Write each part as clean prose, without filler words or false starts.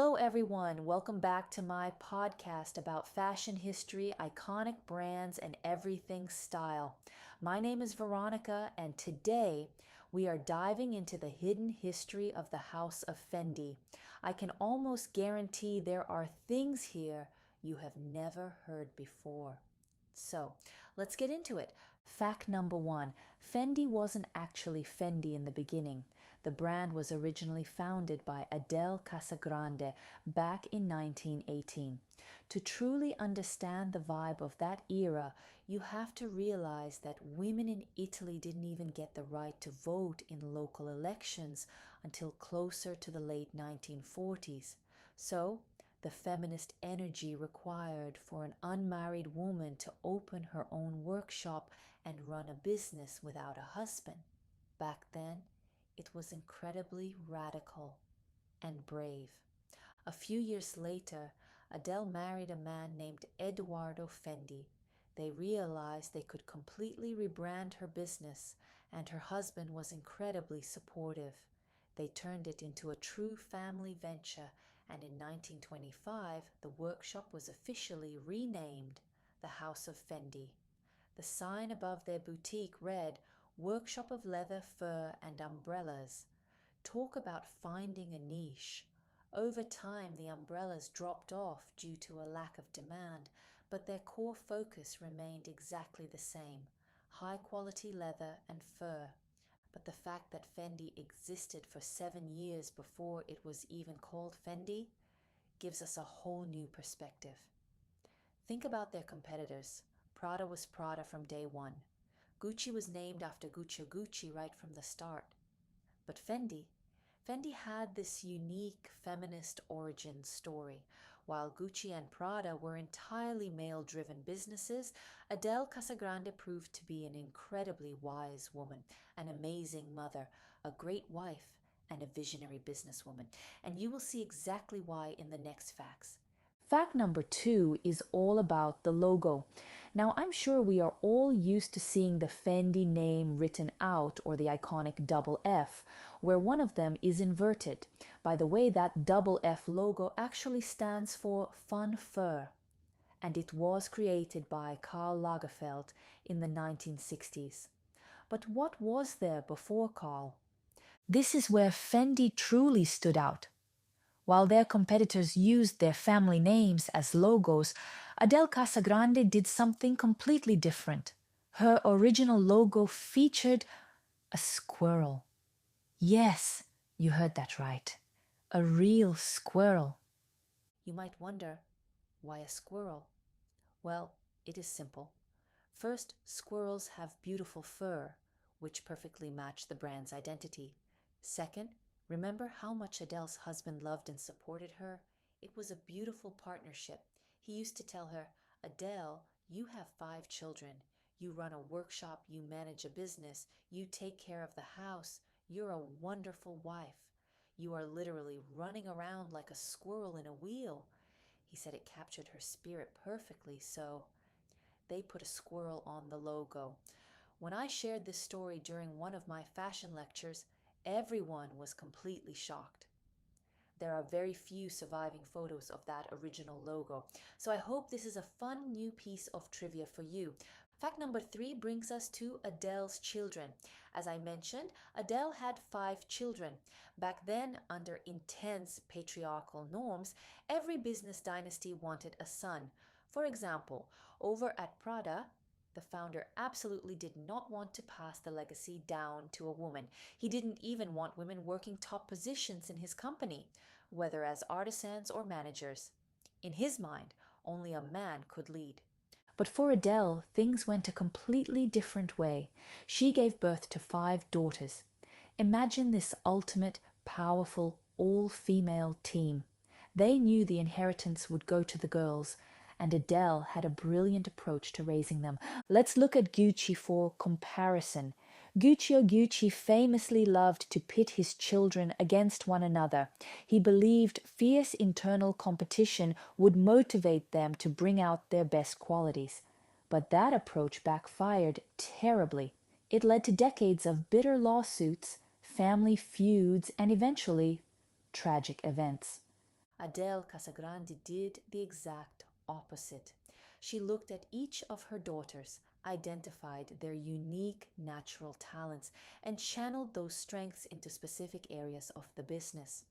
Hello, everyone. Welcome back to my podcast about fashion history, iconic brands, and everything style. My name is Veronica, and today we are diving into the hidden history of the House of Fendi. I can almost guarantee there are things here you have never heard before. So let's get into it. Fact number one, Fendi wasn't actually Fendi in the beginning. The brand was originally founded by Adele Casagrande back in 1918. To truly understand the vibe of that era, you have to realize that women in Italy didn't even get the right to vote in local elections until closer to the late 1940s. So, the feminist energy required for an unmarried woman to open her own workshop and run a business without a husband. Back then, it was incredibly radical and brave. A few years later, Adele married a man named Edoardo Fendi. They realized they could completely rebrand her business, and her husband was incredibly supportive. They turned it into a true family venture, and in 1925, the workshop was officially renamed the House of Fendi. The sign above their boutique read, Workshop of Leather, Fur, and Umbrellas. Talk about finding a niche. Over time, the umbrellas dropped off due to a lack of demand, but their core focus remained exactly the same, high quality leather and fur. But the fact that Fendi existed for 7 years before it was even called Fendi gives us a whole new perspective. Think about their competitors. Prada was Prada from day one. Gucci was named after Gucci right from the start. But Fendi had this unique feminist origin story. While Gucci and Prada were entirely male-driven businesses, Adele Casagrande proved to be an incredibly wise woman, an amazing mother, a great wife, and a visionary businesswoman. And you will see exactly why in the next facts. Fact number two is all about the logo. Now, I'm sure we are all used to seeing the Fendi name written out, or the iconic double F, where one of them is inverted. By the way, that double F logo actually stands for Fun Fur, and it was created by Karl Lagerfeld in the 1960s. But what was there before Karl? This is where Fendi truly stood out. While their competitors used their family names as logos, Adele Casagrande did something completely different. Her original logo featured a squirrel. Yes, you heard that right. A real squirrel. You might wonder, why a squirrel? Well, it is simple. First, squirrels have beautiful fur, which perfectly match the brand's identity. Second, remember how much Adele's husband loved and supported her? It was a beautiful partnership. He used to tell her, Adele, you have 5 children. You run a workshop, you manage a business, you take care of the house. You're a wonderful wife. You are literally running around like a squirrel in a wheel. He said it captured her spirit perfectly, so they put a squirrel on the logo. When I shared this story during one of my fashion lectures, everyone was completely shocked. There are very few surviving photos of that original logo, so I hope this is a fun new piece of trivia for you. Fact number 3 brings us to Adele's children. As I mentioned, Adele had 5 children. Back then, under intense patriarchal norms, every business dynasty wanted a son. For example, over at Prada, the founder absolutely did not want to pass the legacy down to a woman. He didn't even want women working top positions in his company, whether as artisans or managers. In his mind, only a man could lead. But for Adele, things went a completely different way. She gave birth to 5 daughters. Imagine this ultimate, powerful, all-female team. They knew the inheritance would go to the girls, and Adele had a brilliant approach to raising them. Let's look at Gucci for comparison. Gucci famously loved to pit his children against one another. He believed fierce internal competition would motivate them to bring out their best qualities. But that approach backfired terribly. It led to decades of bitter lawsuits, family feuds, and eventually tragic events. Adele Casagrande did the exact opposite. She looked at each of her daughters, identified their unique natural talents, and channeled those strengths into specific areas of the business.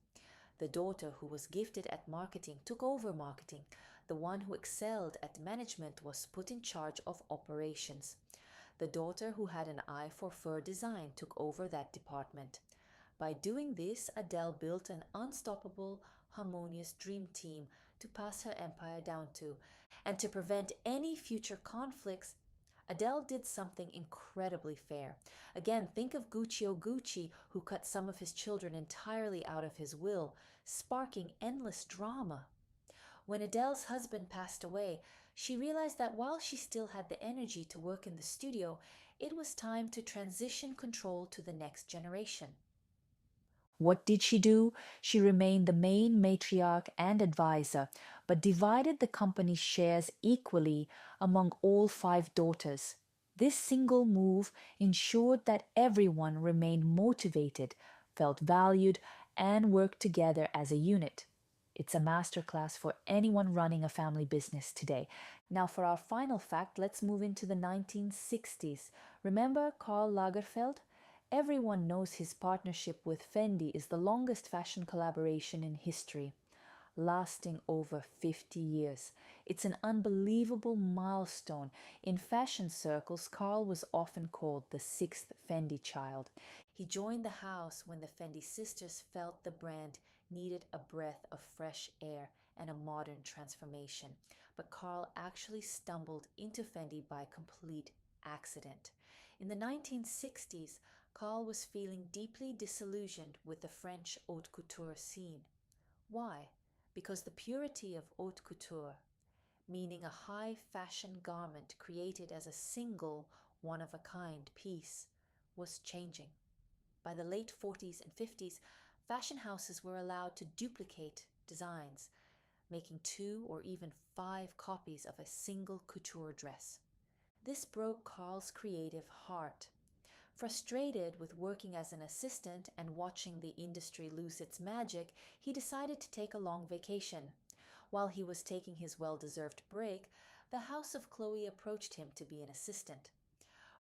The daughter who was gifted at marketing took over marketing. The one who excelled at management was put in charge of operations. The daughter who had an eye for fur design took over that department. By doing this, Adele built an unstoppable, harmonious dream team to pass her empire down to. And to prevent any future conflicts, Adele did something incredibly fair. Again, think of Gucci, who cut some of his children entirely out of his will, sparking endless drama. When Adele's husband passed away, she realized that while she still had the energy to work in the studio, it was time to transition control to the next generation. What did she do? She remained the main matriarch and advisor, but divided the company's shares equally among all five daughters. This single move ensured that everyone remained motivated, felt valued, and worked together as a unit. It's a masterclass for anyone running a family business today. Now, for our final fact, let's move into the 1960s. Remember Karl Lagerfeld? Everyone knows his partnership with Fendi is the longest fashion collaboration in history, lasting over 50 years. It's an unbelievable milestone. In fashion circles, Karl was often called the sixth Fendi child. He joined the house when the Fendi sisters felt the brand needed a breath of fresh air and a modern transformation. But Karl actually stumbled into Fendi by complete accident. In the 1960s, Karl was feeling deeply disillusioned with the French haute couture scene. Why? Because the purity of haute couture, meaning a high fashion garment created as a single, one-of-a-kind piece, was changing. By the late 40s and 50s, fashion houses were allowed to duplicate designs, making 2 or even 5 copies of a single couture dress. This broke Karl's creative heart. Frustrated with working as an assistant and watching the industry lose its magic, he decided to take a long vacation. While he was taking his well-deserved break, the House of Chloe approached him to be an assistant.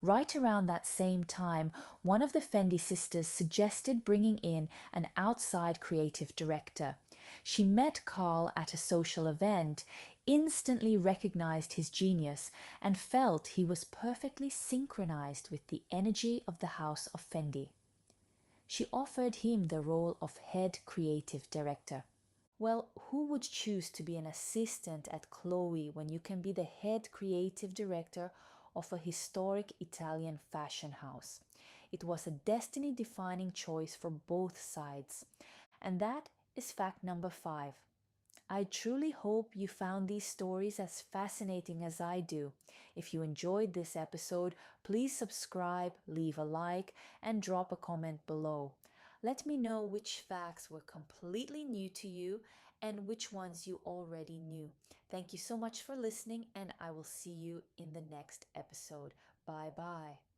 Right around that same time, one of the Fendi sisters suggested bringing in an outside creative director. She met Karl at a social event, instantly recognized his genius, and felt he was perfectly synchronized with the energy of the House of Fendi. She offered him the role of head creative director. Well, who would choose to be an assistant at Chloe when you can be the head creative director of a historic Italian fashion house? It was a destiny-defining choice for both sides. And that is fact number 5. I truly hope you found these stories as fascinating as I do. If you enjoyed this episode, please subscribe, leave a like, and drop a comment below. Let me know which facts were completely new to you and which ones you already knew. Thank you so much for listening, and I will see you in the next episode. Bye bye.